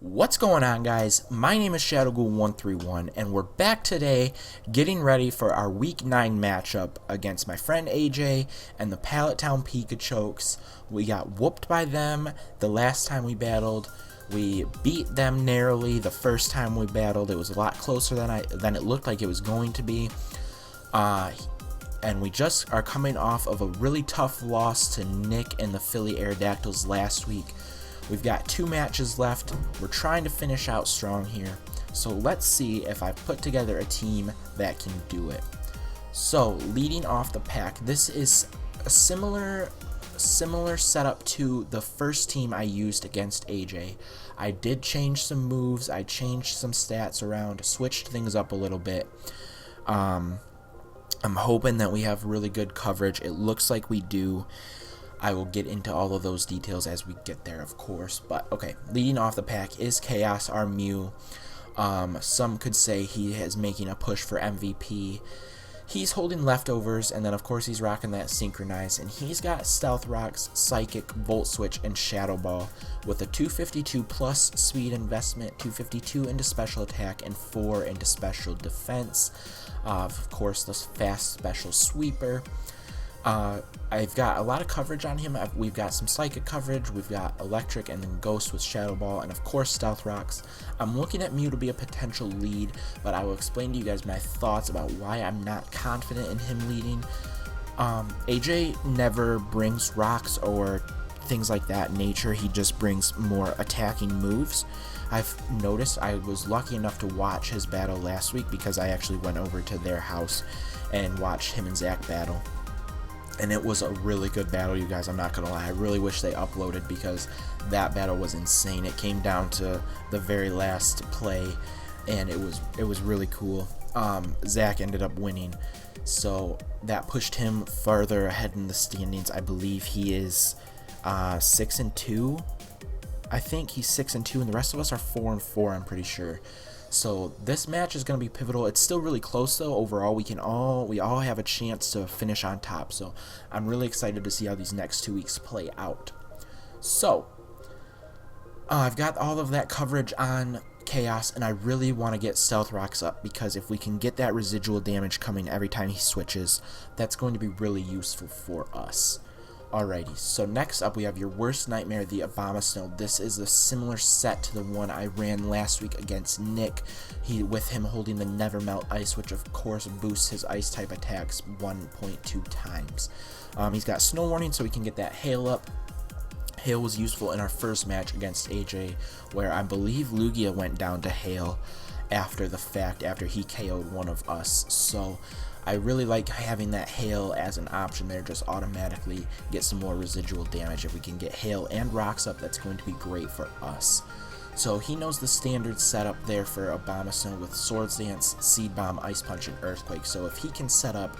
What's going on, guys? My name is ShadowGhoul131 and we're back today getting ready for our week 9 matchup against my friend AJ and the Pallet Town Pikachokes. We got whooped by them the last time we battled. We beat them narrowly the first time we battled. It was a lot closer than it looked like it was going to be. And we just are coming off of a really tough loss to Nick and the Philly Aerodactyls last week. We've got 2 matches left. We're trying to finish out strong here. So let's see if I've put together a team that can do it. So leading off the pack, this is a similar setup to the first team I used against AJ. I did change some moves, I changed some stats around, switched things up a little bit. I'm hoping that we have really good coverage. It looks like we do. I will get into all of those details as we get there, of course. But okay, leading off the pack is Chaos, our Mew. Some could say he is making a push for MVP. He's holding leftovers, and then of course he's rocking that Synchronize, and he's got Stealth Rocks, Psychic, Volt Switch, and Shadow Ball with a 252 plus speed investment, 252 into special attack, and 4 into special defense. Of course, the fast special sweeper. I've got a lot of coverage on him. We've got some Psychic coverage, we've got Electric, and then Ghost with Shadow Ball, and of course Stealth Rocks. I'm looking at Mew to be a potential lead, but I will explain to you guys my thoughts about why I'm not confident in him leading. AJ never brings rocks or things like that nature. He just brings more attacking moves. I've noticed I was lucky enough to watch his battle last week because I actually went over to their house and watched him and Zach battle. And it was a really good battle, you guys. I'm not gonna lie. I really wish they uploaded because that battle was insane. It came down to the very last play, and it was really cool. Zach ended up winning, so that pushed him further ahead in the standings. I believe he is 6-2. I think he's 6-2, and the rest of us are 4-4. I'm pretty sure. So this match is going to be pivotal. It's still really close though. Overall, we all have a chance to finish on top. So I'm really excited to see how these next 2 weeks play out. So I've got all of that coverage on Chaos, and I really want to get Stealth Rocks up because if we can get that residual damage coming every time he switches, that's going to be really useful for us. Alrighty, so next up we have your worst nightmare, the Abomasnow. This is a similar set to the one I ran last week against Nick. With him holding the Never Melt Ice, which of course boosts his ice type attacks 1.2 times. He's got Snow Warning, so we can get that Hail up. Hail was useful in our first match against AJ, where I believe Lugia went down to Hail after the fact, after he KO'd one of us. So I really like having that Hail as an option there, just automatically get some more residual damage. If we can get Hail and Rocks up, that's going to be great for us. So he knows the standard setup there for Abomasnow with Swords Dance, Seed Bomb, Ice Punch, and Earthquake. So if he can set up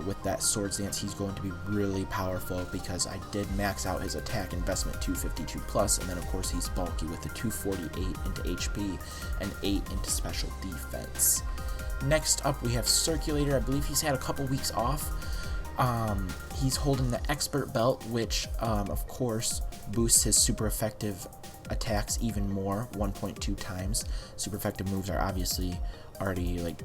with that Swords Dance, he's going to be really powerful because I did max out his attack investment 252 plus, and then of course he's bulky with the 248 into HP and 8 into special defense. Next up we have Circulator. I believe he's had a couple weeks off. He's holding the Expert Belt, which of course boosts his super effective attacks even more, 1.2 times. Super effective moves are obviously already like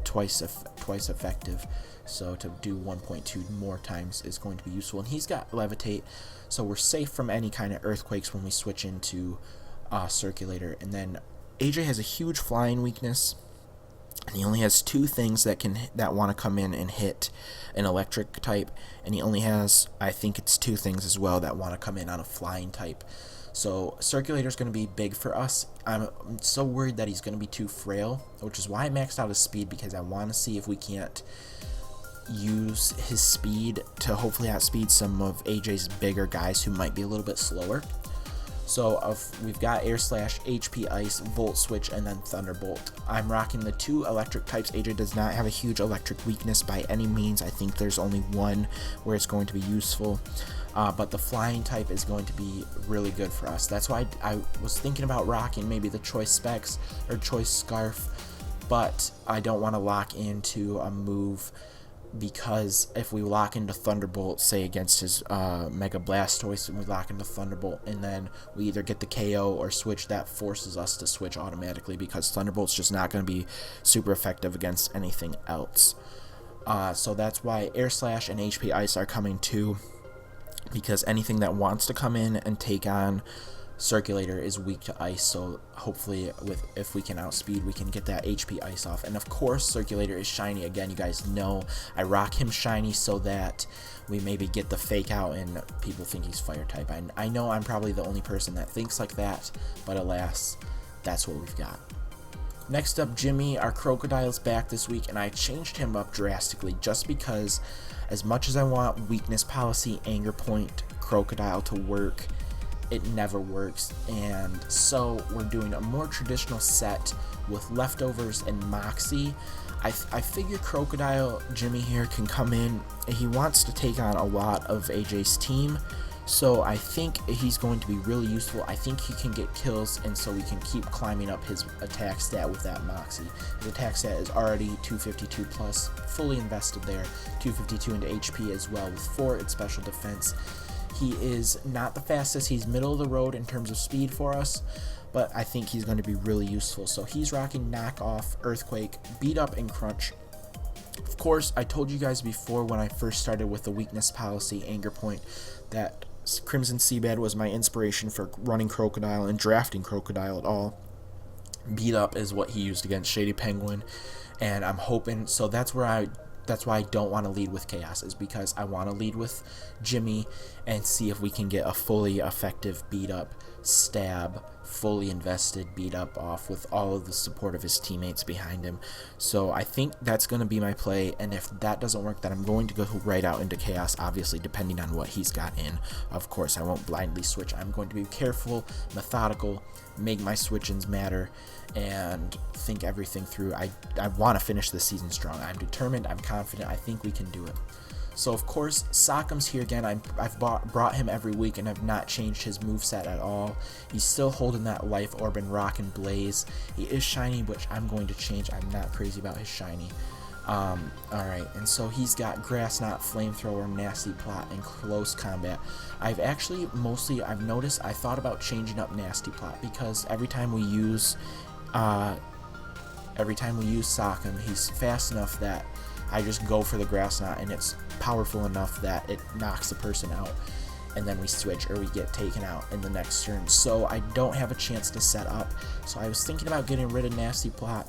twice effective, so to do 1.2 more times is going to be useful. And he's got Levitate, so we're safe from any kind of earthquakes when we switch into Circulator. And then AJ has a huge flying weakness, and he only has 2 things that want to come in and hit an electric type, and he only has, I think it's 2 things as well that want to come in on a flying type. So Circulator is going to be big for us. I'm so worried that he's going to be too frail, which is why I maxed out his speed, because I want to see if we can't use his speed to hopefully outspeed some of AJ's bigger guys who might be a little bit slower. So we've got Air Slash, HP Ice, Volt Switch, and then Thunderbolt. I'm rocking the 2 electric types. AJ does not have a huge electric weakness by any means. I think there's only one where it's going to be useful. But the flying type is going to be really good for us. That's why I was thinking about rocking maybe the Choice Specs or Choice Scarf, but I don't want to lock into a move because if we lock into Thunderbolt, say against his Mega Blastoise, and we lock into Thunderbolt, and then we either get the KO or switch, that forces us to switch automatically because Thunderbolt's just not going to be super effective against anything else. So that's why Air Slash and HP Ice are coming too, because anything that wants to come in and take on Circulator is weak to ice, so hopefully if we can outspeed, we can get that HP Ice off. And of course, Circulator is shiny again. You guys know I rock him shiny so that we maybe get the fake out and people think he's fire type. I know I'm probably the only person that thinks like that, but alas, that's what we've got. Next up, Jimmy, our Crocodile's back this week, and I changed him up drastically just because as much as I want Weakness Policy, Anger Point, Crocodile to work, it never works, and so we're doing a more traditional set with Leftovers and Moxie. I figure Crocodile Jimmy here can come in. He wants to take on a lot of AJ's team, so I think he's going to be really useful. I think he can get kills, and so we can keep climbing up his attack stat with that Moxie. His attack stat is already 252 plus, fully invested there, 252 into HP as well with 4 in special defense. He is not the fastest, he's middle of the road in terms of speed for us, but I think he's going to be really useful. So he's rocking Knock Off, Earthquake, Beat Up, and Crunch. Of course, I told you guys before when I first started with the Weakness Policy, Anger Point, that Crimson Seabed was my inspiration for running Crocodile and drafting Crocodile at all. Beat Up is what he used against Shady Penguin, and I'm hoping, so that's why I don't want to lead with Chaos, is because I want to lead with Jimmy and see if we can get a fully effective beat up, stab, fully invested beat up off with all of the support of his teammates behind him. So I think that's going to be my play, and if that doesn't work, then I'm going to go right out into Chaos, obviously depending on what he's got in. Of course, I won't blindly switch. I'm going to be careful, methodical, make my switch-ins matter, and think everything through. I want to finish this season strong. I'm determined, I'm confident, I think we can do it. So of course, Sockem's here again. I've brought him every week and have not changed his moveset at all. He's still holding that Life Orb and Rock and Blaze. He is shiny, which I'm going to change. I'm not crazy about his shiny. Alright, and so he's got Grass Knot, Flamethrower, Nasty Plot, and Close Combat. I've noticed I thought about changing up Nasty Plot because every time we use Sockem, he's fast enough that I just go for the Grass Knot, and it's powerful enough that it knocks the person out, and then we switch or we get taken out in the next turn. So I don't have a chance to set up. So I was thinking about getting rid of Nasty Plot,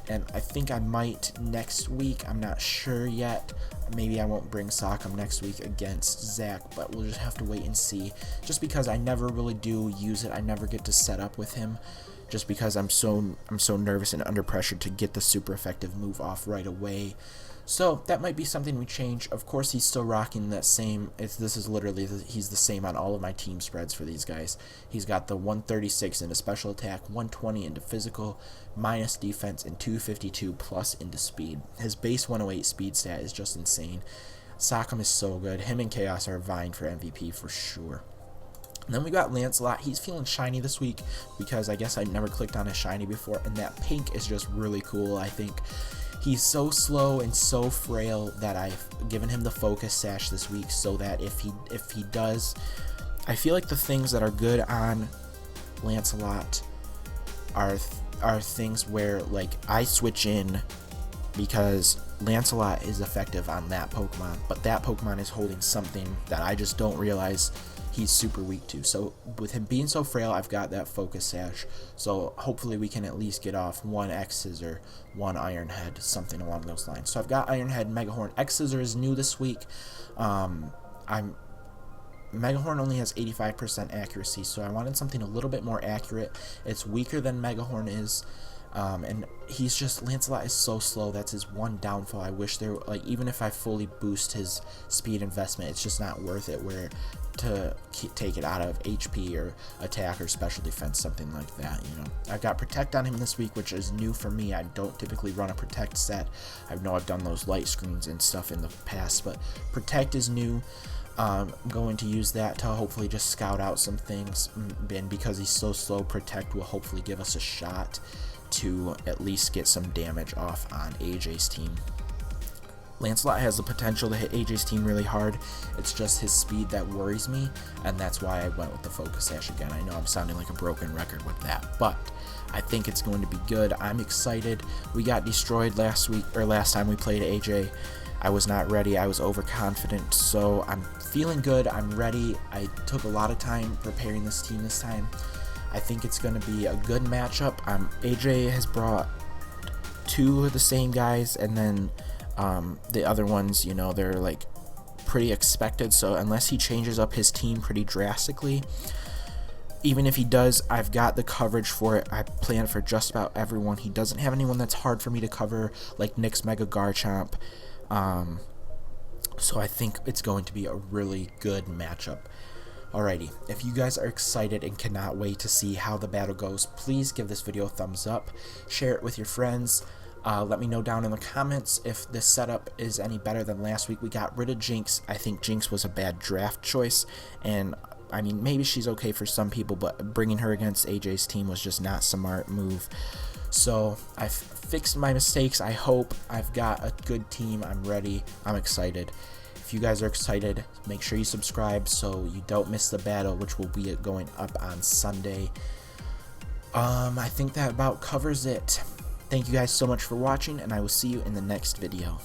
and I think I might next week. I'm not sure yet. Maybe I won't bring Sockem next week against Zach, but we'll just have to wait and see. Just because I never really do use it, I never get to set up with him, just because I'm so nervous and under pressure to get the super effective move off right away. So that might be something we change. Of course, he's still rocking that same. He's the same on all of my team spreads for these guys. He's got the 136 into special attack, 120 into physical, minus defense, and 252 plus into speed. His base 108 speed stat is just insane. Sockem is so good. Him and Chaos are vying for MVP for sure. And then we got Lancelot. He's feeling shiny this week because I guess I never clicked on a shiny before, and that pink is just really cool. I think he's so slow and so frail that I've given him the focus sash this week so that if he does, I feel like the things that are good on Lancelot are things where, like, I switch in because Lancelot is effective on that Pokemon, but that Pokemon is holding something that I just don't realize he's super weak to. So with him being so frail, I've got that focus sash, so hopefully we can at least get off one X Scissor, one Iron Head, something along those lines. So I've got Iron Head, Megahorn. X Scissor is new this week. Megahorn only has 85% accuracy, so I wanted something a little bit more accurate. It's weaker than Megahorn is. And Lancelot is so slow. That's his one downfall. I wish even if I fully boost his speed investment, it's just not worth it to take it out of HP or attack or special defense, something like that, you know. I've got Protect on him this week, which is new for me. I don't typically run a Protect set. I know I've done those light screens and stuff in the past, but Protect is new. I'm going to use that to hopefully just scout out some things, and because he's so slow, Protect will hopefully give us a shot to at least get some damage off on AJ's team. Lancelot has the potential to hit AJ's team really hard. It's just his speed that worries me, and that's why I went with the Focus Sash again. I know I'm sounding like a broken record with that, but I think it's going to be good. I'm excited. We got destroyed last time we played AJ. I was not ready. I was overconfident, so I'm feeling good. I'm ready. I took a lot of time preparing this team this time. I think it's going to be a good matchup. AJ has brought 2 of the same guys, and then the other ones, they're like pretty expected, so unless he changes up his team pretty drastically, even if he does, I've got the coverage for it. I plan for just about everyone. He doesn't have anyone that's hard for me to cover, like Nick's Mega Garchomp, so I think it's going to be a really good matchup. Alrighty, if you guys are excited and cannot wait to see how the battle goes, please give this video a thumbs up, share it with your friends. Let me know down in the comments if this setup is any better than last week. We got rid of Jinx. I think Jinx was a bad draft choice, and I mean, maybe she's okay for some people, but bringing her against AJ's team was just not a smart move. So I've fixed my mistakes. I hope I've got a good team. I'm ready. I'm excited. If you guys are excited, make sure you subscribe so you don't miss the battle, which will be going up on Sunday. I think that about covers it. Thank you guys so much for watching, and I will see you in the next video.